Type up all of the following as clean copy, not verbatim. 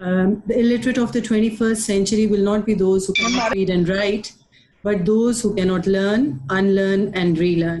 The illiterate of the 21st century will not be those who cannot read and write, but those who cannot learn, unlearn and relearn.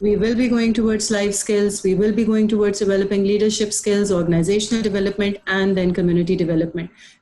we will be going towards life skills, we will be going towards developing leadership skills, organizational development and then community development.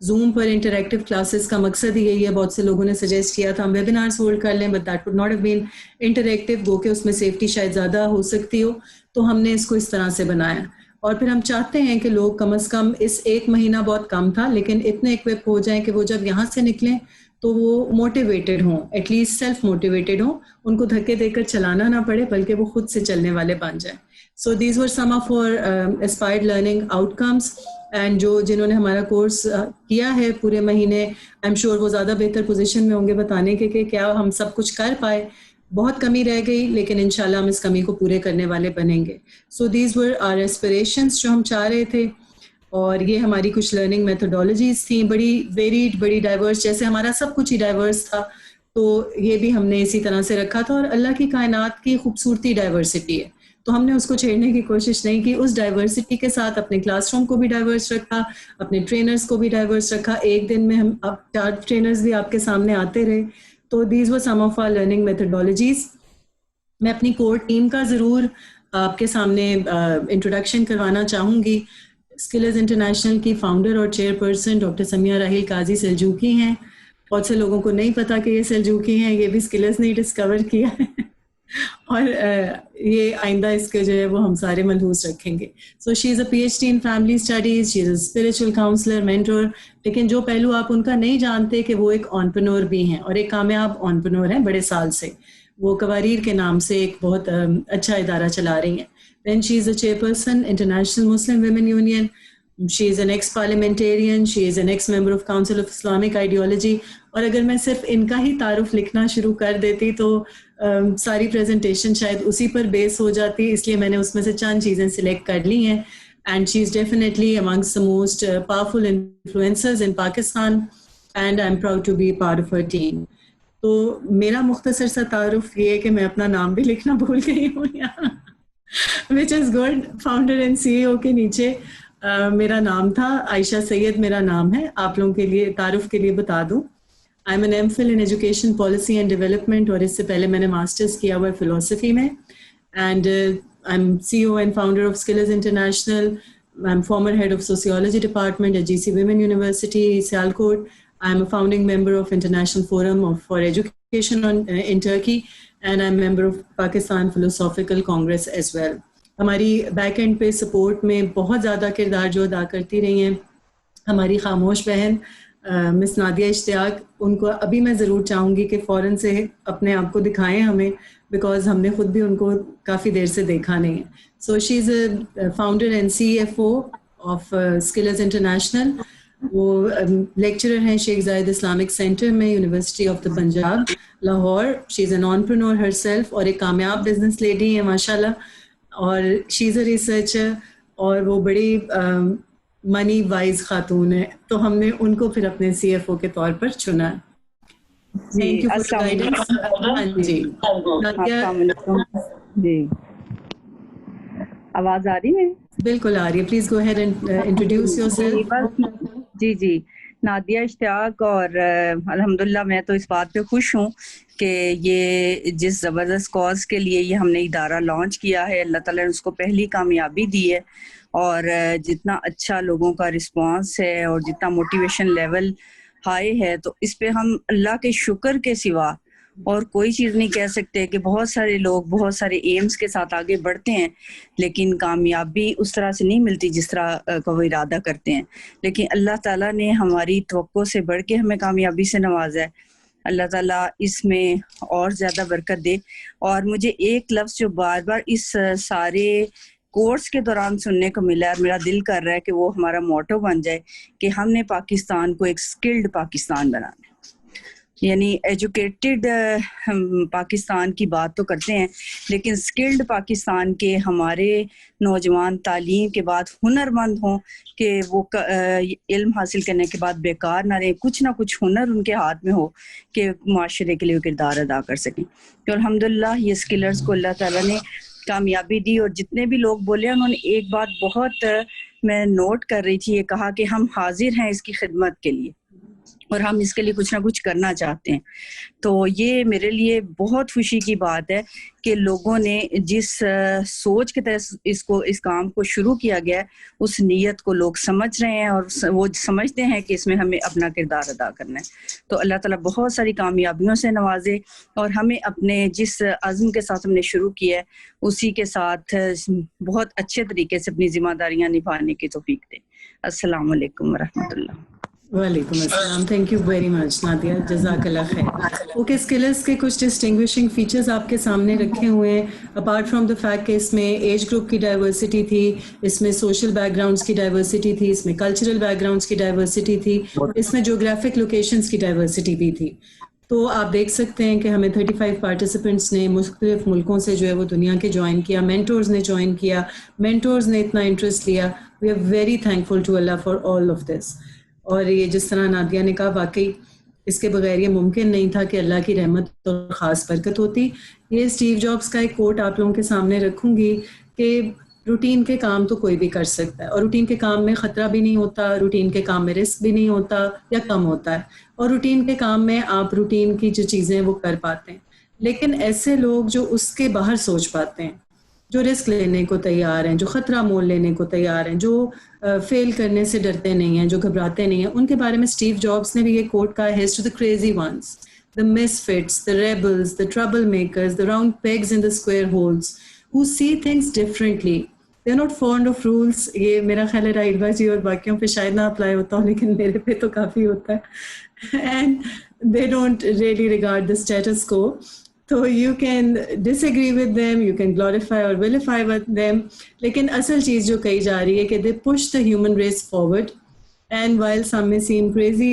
Zoom per interactive classes کا مقصد ہی یہی ہے. بہت سے لوگوں نے suggest کیا تھا ہم ویبینارس ہولڈ کر لیں, but that would not have been interactive, گو کہ اس میں سیفٹی شاید زیادہ ہو سکتی ہو, تو ہم نے اس کو اس طرح سے بنایا. اور پھر ہم چاہتے ہیں کہ لوگ کم از کم اس 1 مہینہ بہت کم تھا لیکن اتنے اکوپ ہو جائیں کہ وہ جب یہاں سے نکلیں تو وہ موٹیویٹڈ ہوں, ایٹ لیسٹ سیلف موٹیویٹڈ ہوں, ان کو دھکے دے کر چلانا نہ پڑے بلکہ وہ خود سے چلنے والے بن جائیں. سو دیز ور سم آف اور اسپائرڈ لرننگ آؤٹ کمس. اینڈ جنہوں نے ہمارا کورس کیا ہے پورے مہینے, آئی ایم شیور وہ زیادہ بہتر پوزیشن میں ہوں گے بتانے کے کہ کیا ہم سب کچھ کر پائے. بہت کمی رہ گئی لیکن انشاءاللہ ہم اس کمی کو پورے کرنے والے بنیں گے. So these were our aspirations جو ہم چاہ رہے تھے, اور یہ ہماری کچھ لرننگ میتھڈالوجیز تھیں, بڑی ویریڈ, بڑی ڈائیورس. جیسے ہمارا سب کچھ ہی ڈائیورس تھا تو یہ بھی ہم نے اسی طرح سے رکھا تھا, اور اللہ کی کائنات کی خوبصورتی ڈائیورسٹی ہے تو ہم نے اس کو چھیڑنے کی کوشش نہیں کی. اس ڈائیورسٹی کے ساتھ اپنے کلاس روم کو بھی ڈائیورس رکھا, اپنے ٹرینرز کو بھی ڈائیورس رکھا. ایک دن میں ہم اب 4 ٹرینرز بھی آپ کے سامنے آتے رہے. تو these were some of our learning methodologies. میں اپنی کور ٹیم کا ضرور آپ کے سامنے انٹروڈکشن کروانا چاہوں گی. اسکلز انٹرنیشنل کی فاؤنڈر اور chairperson doctor Sumaiya Raheel Qazi Saljuqi ہیں. بہت سے لوگوں کو نہیں پتہ کہ یہ سلجوقی ہیں, یہ بھی اسکلز نے ڈسکور کیا ہے اور یہ آئندہ اس کے جو ہے وہ ہم سارے ملحوظ رکھیں گے. So she is a P H D in family studies, she is a spiritual counsellor, mentor. لیکن جو پہلو آپ ان کا نہیں جانتے کہ وہ ایک آنٹرپرینور بھی ہیں اور ایک کامیاب آنٹرپرینور ہیں بڑے سال سے. وہ کواریر کے نام سے ایک بہت اچھا ادارہ چلا رہی ہیں. Then she is a chairperson, International Muslim Women Union. She is an ex-parliamentarian. She is an ex-member of Council of Islamic Ideology. اور اگر میں صرف ان کا ہی تعارف لکھنا شروع کر دیتی تو ساری پریزنٹیشن شاید اسی پر بیس ہو جاتی, اس لیے میں نے اس میں سے چند چیزیں سلیکٹ کر لی ہیں. And she is definitely amongst the most powerful influencers in Pakistan, and I'm proud to be part of her team. تو میرا مختصر سا تعارف یہ ہے کہ میں اپنا نام بھی لکھنا بھول گئی ہوں یہاں, which is good. Founder and C A O کے نیچے میرا نام تھا, عائشہ سید میرا نام ہے. آپ لوگوں کے لیے تعارف کے لیے بتا دوں, I am an M Phil in education policy and development, اور اس سے پہلے میں نے ماسٹرز کیا ہوا ہے فلاسفی میں. And I am C O and founder of skills international. I am former head of sociology department at G C women university Sialkot. I am a founding member of International Forum for Education in Turkey, and I am member of Pakistan Philosophical Congress as well. ہماری back and پہ support میں بہت زیادہ کردار جو ادا کرتی رہی ہیں ہماری خاموش بہن مس نادیہ اشتیاق. ان کو ابھی میں ضرور چاہوں گی کہ فوراً سے اپنے آپ کو دکھائیں ہمیں, بیکاز ہم نے خود بھی ان کو کافی دیر سے دیکھا نہیں ہے. So she is a founder and C F O of skills international. وہ لیکچرر ہیں شیخ زاید اسلامک سینٹر میں, university of the Punjab Lahore. She is an entrepreneur herself, اور ایک کامیاب بزنس لیڈی ہیں ماشاء اللہ. اور شی از اے ریسرچر, اور وہ بڑی منی وائز خاتون ہے, تو ہم نے ان کو پھر اپنے سی ایف او کے طور پر چنا. Thank you for guidance. ہاں جی جی, آواز آ رہی ہے؟ بالکل آ رہی ہے. Please go ahead and introduce yourself. جی جی, نادیہ اشتیاق. اور الحمدللہ میں تو اس بات پہ خوش ہوں کہ یہ جس زبردست کاز کے لیے یہ ہم نے ادارہ لانچ کیا ہے, اللہ تعالیٰ نے اس کو پہلی کامیابی دی ہے. اور جتنا اچھا لوگوں کا رسپانس ہے اور جتنا موٹیویشن لیول ہائی ہے, تو اس پہ ہم اللہ کے شکر کے سوا اور کوئی چیز نہیں کہہ سکتے. کہ بہت سارے لوگ بہت سارے ایمز کے ساتھ آگے بڑھتے ہیں لیکن کامیابی اس طرح سے نہیں ملتی جس طرح کا وہ ارادہ کرتے ہیں. لیکن اللہ تعالیٰ نے ہماری توقع سے بڑھ کے ہمیں کامیابی سے نوازا ہے. اللہ تعالیٰ اس میں اور زیادہ برکت دے. اور مجھے ایک لفظ جو بار بار اس سارے کورس کے دوران سننے کو ملا ہے, میرا دل کر رہا ہے کہ وہ ہمارا موٹو بن جائے کہ ہم نے پاکستان کو ایک سکلڈ پاکستان بنانا. یعنی ایجوکیٹڈ پاکستان کی بات تو کرتے ہیں لیکن سکلڈ پاکستان کے ہمارے نوجوان تعلیم کے بعد ہنر مند ہوں, کہ وہ علم حاصل کرنے کے بعد بیکار نہ رہیں, کچھ نہ کچھ ہنر ان کے ہاتھ میں ہو کہ معاشرے کے لیے کردار ادا کر سکیں. تو الحمدللہ یہ سکلرز کو اللہ تعالیٰ نے کامیابی دی. اور جتنے بھی لوگ بولے انہوں نے ایک بات بہت میں نوٹ کر رہی تھی, یہ کہا کہ ہم حاضر ہیں اس کی خدمت کے لیے. اور ہم اس کے لیے کچھ نہ کچھ کرنا چاہتے ہیں. تو یہ میرے لیے بہت خوشی کی بات ہے کہ لوگوں نے جس سوچ کے تحت اس کام کو شروع کیا گیا ہے اس نیت کو لوگ سمجھ رہے ہیں اور وہ سمجھتے ہیں کہ اس میں ہمیں اپنا کردار ادا کرنا ہے. تو اللہ تعالیٰ بہت ساری کامیابیوں سے نوازے اور ہمیں اپنے جس عزم کے ساتھ ہم نے شروع کیا ہے اسی کے ساتھ بہت اچھے طریقے سے اپنی ذمہ داریاں نبھانے کی توفیق دے. السلام علیکم ورحمۃ اللہ. وعلیکم السلام. Thank you very much Nadia, جزاک اللہ خیر. اوکے, اسکلرس کے کچھ ڈسٹنگوشنگ فیچرز آپ کے سامنے رکھے ہوئے ہیں. اپارٹ فرام دا فیکٹ کہ اس میں ایج گروپ کی ڈائیورسٹی تھی, اس میں سوشل بیک گراؤنڈس کی ڈائیورسٹی تھی, اس میں کلچرل بیک گراؤنڈس کی ڈائیورسٹی تھی, اس میں جیوگرافک لوکیشنس کی ڈائیورسٹی بھی تھی. تو آپ دیکھ سکتے ہیں کہ ہمیں 35 پارٹیسپینٹس نے مختلف ملکوں سے جو ہے وہ دنیا کے جوائن کیا, مینٹورز نے جوائن کیا, مینٹورز نے اتنا انٹرسٹ لیا. We are very thankful to Allah for all of this. اور یہ جس طرح نادیہ نے کہا, واقعی اس کے بغیر یہ ممکن نہیں تھا کہ اللہ کی رحمت اور خاص برکت ہوتی. یہ اسٹیو جابس کا ایک کوٹ آپ لوگوں کے سامنے رکھوں گی کہ روٹین کے کام تو کوئی بھی کر سکتا ہے, اور روٹین کے کام میں خطرہ بھی نہیں ہوتا, روٹین کے کام میں رسک بھی نہیں ہوتا یا کم ہوتا ہے, اور روٹین کے کام میں آپ روٹین کی جو چیزیں وہ کر پاتے ہیں. لیکن ایسے لوگ جو اس کے باہر سوچ پاتے ہیں, جو رسک لینے کو تیار ہیں, جو خطرہ مول لینے کو تیار ہیں, جو فیل کرنے سے ڈرتے نہیں ہیں, جو گھبراتے نہیں ہیں, ان کے بارے میں اسٹیو جابس نے بھی یہ کوٹ کہا ہے, to the crazy ones, the misfits, the rebels, the troublemakers, the round pegs in the square holes, who see things differently. They're not fond of rules. یہ میرا خیال ہے رائڈوا جی اور باقیوں پہ شاید نہ اپلائی ہوتا ہوں, لیکن میرے پہ تو کافی ہوتا ہے. And they don't really regard the status quo. تو you can disagree with them, you can glorify or vilify with them, لیکن اصل چیز جو کہی جا رہی ہے کہ they push the human race forward, and while some may seem crazy,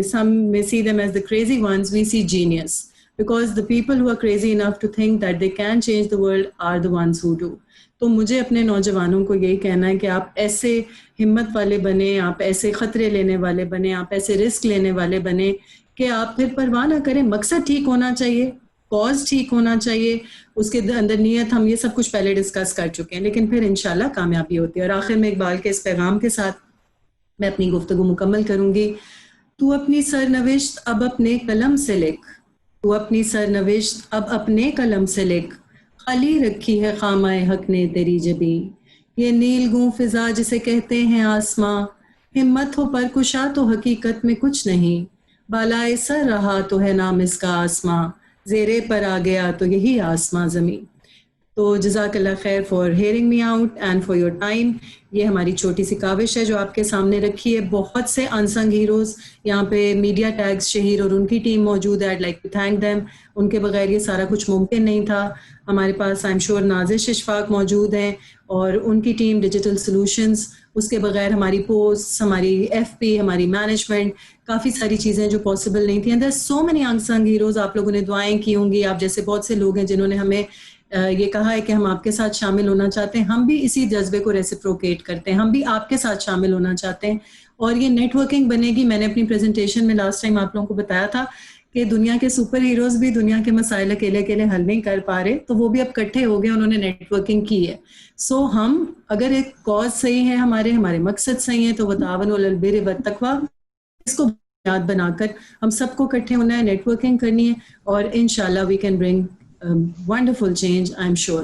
some may see them as the crazy ones, we see genius, because the people who are crazy enough to think that they can change the world are the ones who do. تو مجھے اپنے نوجوانوں کو یہی کہنا ہے کہ آپ ایسے ہمت والے بنیں, آپ ایسے خطرے لینے والے بنیں, آپ ایسے رسک لینے والے بنیں کہ آپ پھر پرواہ نہ کریں. مقصد ٹھیک ہونا چاہیے, کاز ٹھیک ہونا چاہیے, اس کے اندر نیت, ہم یہ سب کچھ پہلے ڈسکس کر چکے ہیں, لیکن پھر انشاءاللہ کامیابی ہوتی ہے. اور آخر میں اقبال کے اس پیغام کے ساتھ میں اپنی گفتگو مکمل کروں گی. تو اپنی سرنوشت اب اپنے قلم سے لکھ, تو اپنی سرنوشت اب اپنے قلم سے لکھ, خالی رکھی ہے خامہ حق نے تیری جبیں, یہ نیل گوں فضا جسے کہتے ہیں آسماں, ہمت ہو پر کشا تو حقیقت میں کچھ نہیں, بالائے سر رہا تو ہے نام اس کا آسماں, زیرے پر آ گیا تو یہی آسماں زمین. تو جزاک اللہ خیر for hearing me out and for your time. یہ ہماری چھوٹی سی کاوش ہے جو آپ کے سامنے رکھی ہے. بہت سے انسنگ ہیروز یہاں پہ, میڈیا ٹیگز شہیر اور ان کی ٹیم موجود ہے. I'd like to thank them. ان کے بغیر یہ سارا کچھ ممکن نہیں تھا. ہمارے پاس I'm sure نازش اشفاق موجود ہیں اور ان کی ٹیم ڈیجیٹل سولوشنز. اس کے بغیر ہماری پوسٹ, ہماری ایف پی, ہماری مینجمنٹ, کافی ساری چیزیں جو پاسبل نہیں تھیں. There's so many unsung heroes. آپ لوگوں نے دعائیں کی ہوں گی, آپ جیسے بہت سے لوگ ہیں جنہوں نے ہمیں یہ کہا ہے کہ ہم آپ کے ساتھ شامل ہونا چاہتے ہیں. ہم بھی اسی جذبے کو ریسیپروکیٹ کرتے ہیں, ہم بھی آپ کے ساتھ شامل ہونا چاہتے ہیں. اور یہ نیٹ ورکنگ بنے گی. میں نے اپنی پریزنٹیشن میں لاسٹ ٹائم آپ لوگوں کو بتایا تھا کہ دنیا کے سپر ہیروز بھی دنیا کے مسائل اکیلے اکیلے حل نہیں کر پا رہے, تو وہ بھی اب اکٹھے ہو گئے, انہوں نے نیٹ ورکنگ کی ہے. سو ہم اگر ایک کاز صحیح ہے, ہمارے مقصد صحیح ہیں, تو وتعاونوا علی البر والتقویٰ, اس کو بنیاد بنا کر ہم سب کو اکٹھے ہونا ہے, نیٹ ورکنگ کرنی ہے, اور انشاءاللہ we can bring wonderful change, I'm sure.